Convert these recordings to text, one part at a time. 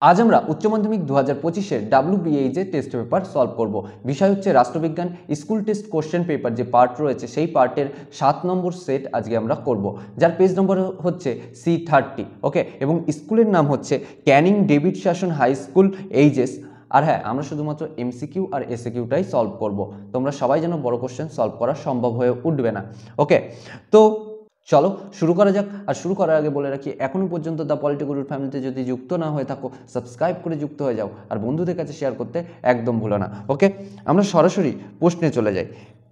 আজ আমরা উচ্চ মাধ্যমিক 2025-এর WBH টেস্ট পেপার সলভ করব। বিষয় হচ্ছে রাষ্ট্রবিজ্ঞান স্কুল টেস্ট কোশ্চেন পেপার যে পার্ট রয়েছে সেই পার্টের 7 নম্বর সেট আজকে আমরা করব, যার পেজ নম্বর হচ্ছে C30। ওকে, এবং স্কুলের নাম হচ্ছে ক্যানিং ডেভিড শাসন হাই স্কুল এইচএস। আর হ্যাঁ, আমরা শুধুমাত্র MCQ আর SAQটাই সলভ করব। তোমরা সবাই যেন বড় কোশ্চেন সলভ করা সম্ভব হয়ে উঠবে না। ওকে, তো চলো শুরু করা যাক। আর শুরু করার আগে বলে রাখি, এখনো পর্যন্ত দ্য পলিটি গুরুর ফ্যামিলিতে যদি যুক্ত না হয়ে থাকো, সাবস্ক্রাইব করে যুক্ত হয়ে যাও আর বন্ধুদের কাছে শেয়ার করতে একদম ভুলো না। ওকে, আমরা সরাসরি প্রশ্নে চলে যাই।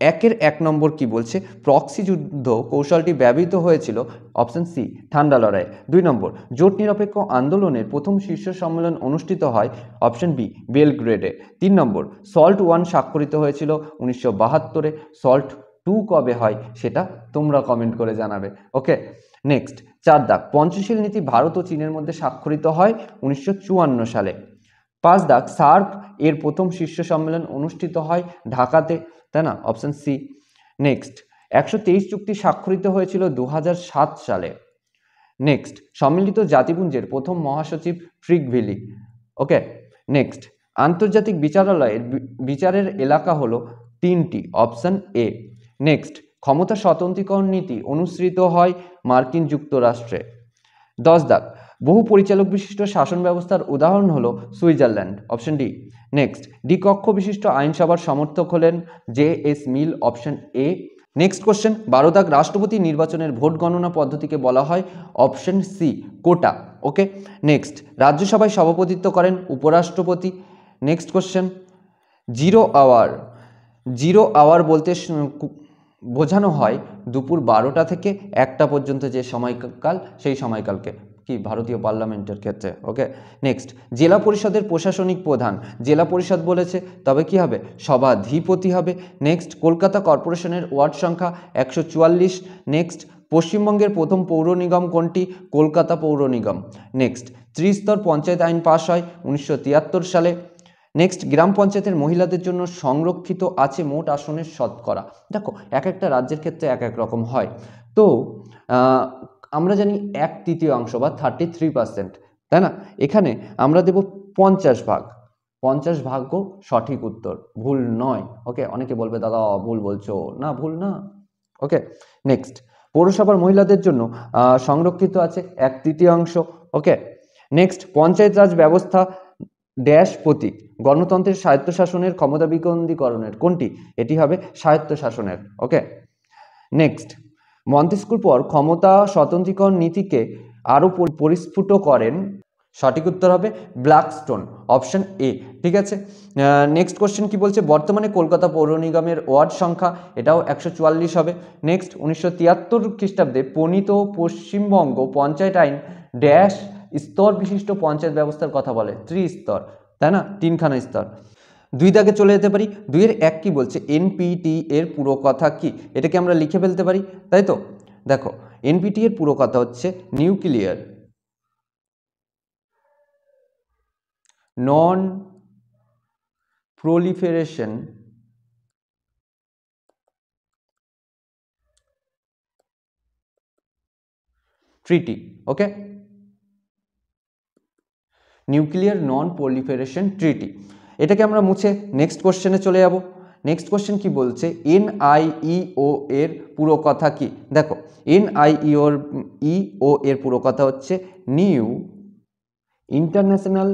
1 নম্বর কি বলছে? প্রক্সি যুদ্ধ কৌশলটি ব্যবহৃত হয়েছিল, অপশন সি ঠান্ডা লড়াই। 2 নম্বর, জোট নিরপেক্ষ আন্দোলনের প্রথম শীর্ষ সম্মেলন অনুষ্ঠিত হয়, অপশন বি বেলগ্রেডে। 3 নম্বর, সল্ট 1 স্বাক্ষরিত হয়েছিল 1972-এ। সল্ট 2 কবে হয় সেটা তোমরা কমেন্ট করে জানাবে। ওকে, নেক্সট 4 দাগ, পঞ্চশীল নীতি ভারত ও চীনের মধ্যে স্বাক্ষরিত হয় 1954 সালে। 5 দাগ, সার্ক এর প্রথম শীর্ষ সম্মেলন অনুষ্ঠিত হয় ঢাকাতে, তাই না? Option C. নেক্সট, 123 চুক্তি স্বাক্ষরিত হয়েছিল 2007 সালে। নেক্সট, সম্মিলিত জাতিপুঞ্জের প্রথম মহাসচিব ট্রিগভিলি। ওকে, নেক্সট, আন্তর্জাতিক বিচারালয়ের বিচারের এলাকা হলো 3টি, অপশন এ। নেক্সট, ক্ষমতা স্বতন্ত্রীকরণ নীতি অনুসৃত হয় মার্কিন যুক্তরাষ্ট্রে। 10 দাগ, বহু পরিচালক বিশিষ্ট শাসন ব্যবস্থার উদাহরণ হলো সুইজারল্যান্ড, অপশন ডি। নেক্সট, দ্বিকক্ষ বিশিষ্ট আইনসভার সমর্থক হলেন JS Mill, option A. Next question, 12 দাগ, রাষ্ট্রপতি নির্বাচনের ভোট গণনা পদ্ধতিকে বলা হয়, option C quota. Okay, next, রাজ্যসভায় সভাপতিত্ব করেন উপরাষ্ট্রপতি। নেক্সট কোশ্চেন, জিরো আওয়ার বলতে বোঝানো হয় দুপুর 12টা থেকে 1টা পর্যন্ত যে সময়কাল, সেই সময়কালকে কি ভারতীয় পার্লামেন্টের ক্ষেত্রে। ওকে, নেক্সট, জেলা পরিষদের প্রশাসনিক প্রধান জেলা পরিষদ বলেছে, তবে কি হবে? সভাধিপতি হবে। নেক্সট, কলকাতা কর্পোরেশনের ওয়ার্ড সংখ্যা 144। নেক্সট, পশ্চিমবঙ্গের প্রথম পৌর নিগম কোনটি? কলকাতা পৌর নিগম। নেক্সট, ত্রিস্তর পঞ্চায়েত আইন পাস হয় 1973 সালে। নেক্সট, গ্রাম পঞ্চায়েতের মহিলাদের জন্য সংরক্ষিত আছে মোট আসনের শতকরা। দেখো, এক একটা রাজ্যের ক্ষেত্রে এক এক রকম হয়। তো আমরা জানি 1/3 বা 33%, তাই না? এখানে আমরা দেব 50 ভাগ। 50 ভাগও সঠিক উত্তর, ভুল নয়। ওকে, অনেকে বলবে দাদা ভুল বলছো, না ভুল না। ওকে, নেক্সট, পৌরসভার মহিলাদের জন্য সংরক্ষিত আছে 1/3। ওকে, নেক্সট, পঞ্চায়েত রাজ ব্যবস্থা ড্যাশ প্রতীক গণতন্ত্রের স্বায়ত্তশাসনের ক্ষমতা বিকেন্দ্রীকরণের কোনটি? এটি হবে স্বায়ত্তশাসনের। ওকে, নেক্সট, মন্তেস্কুর পর ক্ষমতা স্বতন্ত্রীকরণ নীতিকে আরও পরিস্ফুট করেন, সঠিক উত্তর হবে ব্ল্যাকস্টোন, অপশন এ। ঠিক আছে, নেক্সট কোশ্চেন কি বলছে? বর্তমানে কলকাতা পৌর নিগমের ওয়ার্ড সংখ্যা, এটাও 144 হবে। নেক্সট, 1973 খ্রিস্টাব্দে প্রণীত পশ্চিমবঙ্গ পঞ্চায়েত আইন ড্যাশ স্তর বিশিষ্ট পঞ্চায়েত ব্যবস্থার কথা বলে? ত্রিস্তর, তাই না? 3খানা স্তর। 2 দাগে চলে যেতে পারি। 2-1 কি বলছে? NPT এর পুরো কথা কি? এটাকে আমরা লিখে ফেলতে পারি, তাই তো? দেখো, NPT এর পুরো কথা হচ্ছে নিউক্লিয়ার নন প্রলিফেরেশন ট্রিটি। ওকে, নিউক্লিয়ার নন প্রলিফেরেশন ট্রিটি। এটাকে আমরা মুছে নেক্সট কোশ্চেনে চলে যাব। নেক্সট কোশ্চেন কি বলছে? NIEO এর পুরো কথা কি? দেখো, NIEO এর পুরো কথা হচ্ছে new international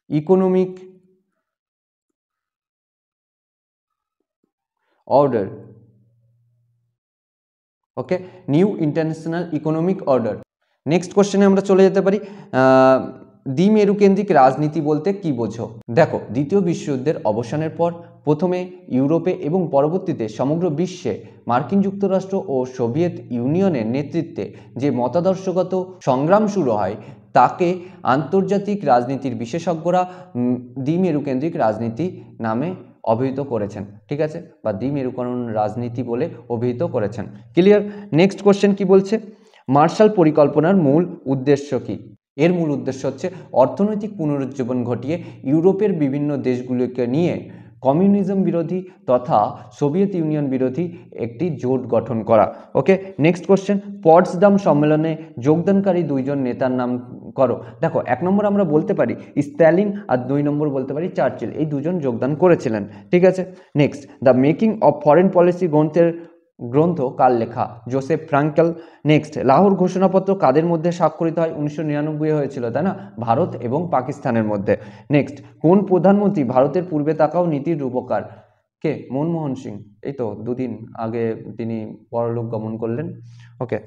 economic order. Okay, new international economic order. Next কোশ্চেনে আমরা চলে যেতে পারি। দ্বিমেরুকেন্দ্রিক রাজনীতি বলতে কি বোঝো? দেখো, দ্বিতীয় বিশ্বযুদ্ধের অবসানের পর প্রথমে ইউরোপে এবং পরবর্তীতে সমগ্র বিশ্বে মার্কিন যুক্তরাষ্ট্র ও সোভিয়েত ইউনিয়নের নেতৃত্বে যে মতাদর্শগত সংগ্রাম শুরু হয়, তাকে আন্তর্জাতিক রাজনীতির বিশেষজ্ঞরা দ্বিমেরুকেন্দ্রিক রাজনীতি নামে অভিহিত করেছেন। ঠিক আছে, বা দ্বিমেরুকরণ রাজনীতি বলে অভিহিত করেছেন। ক্লিয়ার? নেক্সট কোশ্চেন কি বলছে? মার্শাল পরিকল্পনার মূল উদ্দেশ্য কি? এর মূল উদ্দেশ্য হচ্ছে অর্থনৈতিক পুনরুজ্জীবন ঘটিয়ে ইউরোপের বিভিন্ন দেশগুলোকে নিয়ে কমিউনিজম বিরোধী তথা সোভিয়েত ইউনিয়ন বিরোধী একটি জোট গঠন করা। ওকে, নেক্সট কোশ্চেন, পটসডাম সম্মেলনে যোগদানকারী দুইজন নেতার নাম করো। দেখো, 1 নম্বর আমরা বলতে পারি স্ট্যালিন আর 2 নম্বর বলতে পারি চার্চিল, এই দুজন যোগদান করেছিলেন। ঠিক আছে, next, the making of foreign policy গ্রন্থ কার লেখা? Joseph Frankel. নেক্সট, লাহোর ঘোষণাপত্র কাদের মধ্যে স্বাক্ষরিত হয়? 1999 হয়েছিল, তাই না? ভারত এবং পাকিস্তানের মধ্যে। নেক্সট, কোন প্রধানমন্ত্রী ভারতের পূর্বে তাকাও নীতির রূপকার? কে? মনমোহন সিং। এই তো 2 দিন আগে তিনি পরলোক গমন করলেন। ওকে,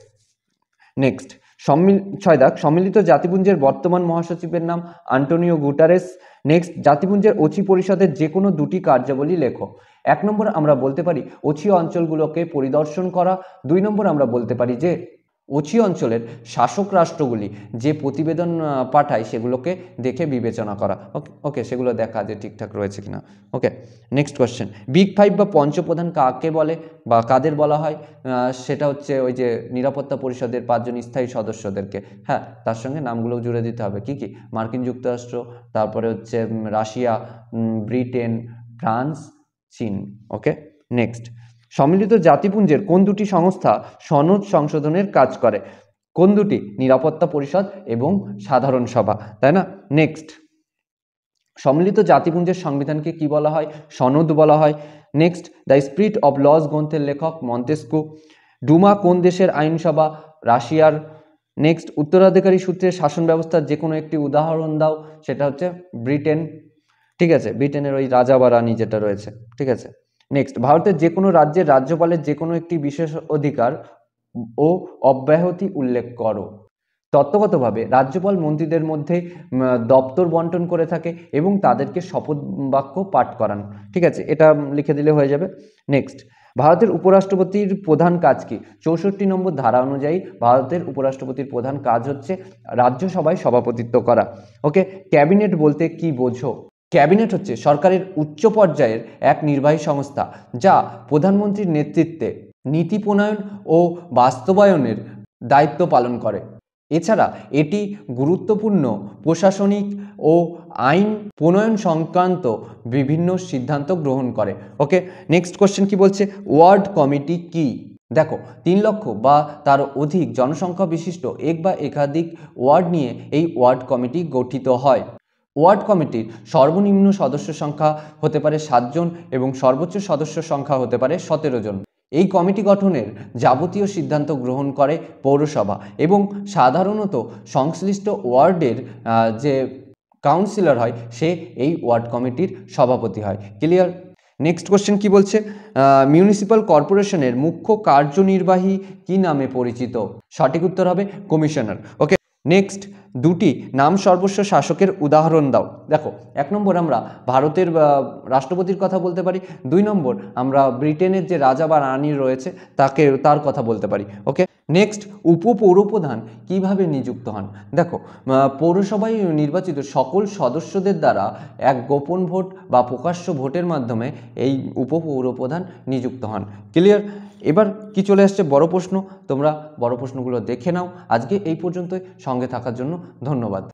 নেক্সট, 6 সম্মিলিত জাতিপুঞ্জের বর্তমান মহাসচিবের নাম? Antonio Guterres. নেক্সট, জাতিপুঞ্জের ওচি পরিষদের যে কোনো 2টি কার্যাবলী লেখো। 1 নম্বর আমরা বলতে পারি ওচি অঞ্চলগুলোকে পরিদর্শন করা। 2 নম্বর আমরা বলতে পারি যে ওচি অঞ্চলের শাসক রাষ্ট্রগুলি যে প্রতিবেদন পাঠায় সেগুলোকে দেখে বিবেচনা করা। ওকে, সেগুলো দেখা যে ঠিকঠাক রয়েছে কিনা। ওকে, নেক্সট কোশ্চেন, বিগ 5 বা পঞ্চপ্রধান কাকে বলে বা কাদের বলা হয়? সেটা হচ্ছে ওই যে নিরাপত্তা পরিষদের 5 জন স্থায়ী সদস্যদেরকে। হ্যাঁ, তার সঙ্গে নামগুলো জুড়ে দিতে হবে। কি কি? মার্কিন যুক্তরাষ্ট্র, তারপরে হচ্ছে রাশিয়া, ব্রিটেন, ফ্রান্স, চীন। ওকে, নেক্সট, সম্মিলিত জাতিপুঞ্জের কোন 2টি সংস্থা সনদ সংশোধনের কাজ করে? কোন 2টি? নিরাপত্তা পরিষদ এবং সাধারণ সভা, তাই না? নেক্সট, সম্মিলিত জাতিপুঞ্জের সংবিধানকে কি বলা হয়? সনদ বলা হয়। Next, the spirit of laws গ্রন্থের লেখক মন্তেস্কু। ডুমা কোন দেশের আইনসভা? রাশিয়ার। নেক্সট, উত্তরাধিকারী সূত্রে শাসন ব্যবস্থার যে কোনো একটি উদাহরণ দাও। সেটা হচ্ছে ব্রিটেন। ঠিক আছে, ব্রিটেনের ওই রাজা বা রানী যেটা রয়েছে। ঠিক আছে, নেক্সট, ভারতের যে কোনো রাজ্যের রাজ্যপালের যে কোনো একটি বিশেষ অধিকার ও অব্যাহতি উল্লেখ করো। তত্ত্বগতভাবে রাজ্যপাল মন্ত্রীদের মধ্যে দপ্তর বন্টন করে থাকে এবং তাদেরকে শপথ বাক্য পাঠ করান। ঠিক আছে, এটা লিখে দিলে হয়ে যাবে। নেক্সট, ভারতের উপরাষ্ট্রপতির প্রধান কাজ কি? 64 নম্বর ধারা অনুযায়ী ভারতের উপরাষ্ট্রপতির প্রধান কাজ হচ্ছে রাজ্যসভায় সভাপতিত্ব করা। ওকে, ক্যাবিনেট বলতে কি বোঝো? ক্যাবিনেট হচ্ছে সরকারের উচ্চ পর্যায়ের এক নির্বাহী সংস্থা যা প্রধানমন্ত্রীর নেতৃত্বে নীতি প্রণয়ন ও বাস্তবায়নের দায়িত্ব পালন করে। এছাড়া এটি গুরুত্বপূর্ণ প্রশাসনিক ও আইন প্রণয়ন সংক্রান্ত বিভিন্ন সিদ্ধান্ত গ্রহণ করে। ওকে, নেক্সট কোশ্চেন কি বলছে? ওয়ার্ড কমিটি কি? দেখো, 3 লক্ষ বা তার অধিক জনসংখ্যা বিশিষ্ট এক বা একাধিক ওয়ার্ড নিয়ে এই ওয়ার্ড কমিটি গঠিত হয়। ওয়ার্ড কমিটির সর্বনিম্ন সদস্য সংখ্যা হতে পারে 7 জন এবং সর্বোচ্চ সদস্য সংখ্যা হতে পারে 17 জন। এই কমিটি গঠনের যাবতীয় সিদ্ধান্ত গ্রহণ করে পৌরসভা এবং সাধারণত সংশ্লিষ্ট ওয়ার্ডের যে কাউন্সিলর হয় সে এই ওয়ার্ড কমিটির সভাপতি হয়। ক্লিয়ার? নেক্সট কোশ্চেন কি বলছে? মিউনিসিপ্যাল কর্পোরেশনের মুখ্য কার্যনির্বাহী কি নামে পরিচিত? সঠিক উত্তর হবে কমিশনার। ওকে, নেক্সট, 2টি নাম সর্বস্ব শাসকের উদাহরণ দাও। দেখো, 1 নম্বর আমরা ভারতের রাষ্ট্রপতির কথা বলতে পারি। 2 নম্বর আমরা ব্রিটেনের যে রাজা বা রানী রয়েছে তার কথা বলতে পারি। ওকে, নেক্সট, উপপৌরপ্রধান কিভাবে নিযুক্ত হন? দেখো, পৌরসভায় নির্বাচিত সকল সদস্যদের দ্বারা এক গোপন ভোট বা প্রকাশ্য ভোটের মাধ্যমে এই উপপৌরপ্রধান নিযুক্ত হন। ক্লিয়ার? এবার কি চলে আসছে? বড় প্রশ্ন। তোমরা বড় প্রশ্নগুলো দেখে নাও। আজকে এই পর্যন্তই। সঙ্গে থাকার জন্য ধন্যবাদ।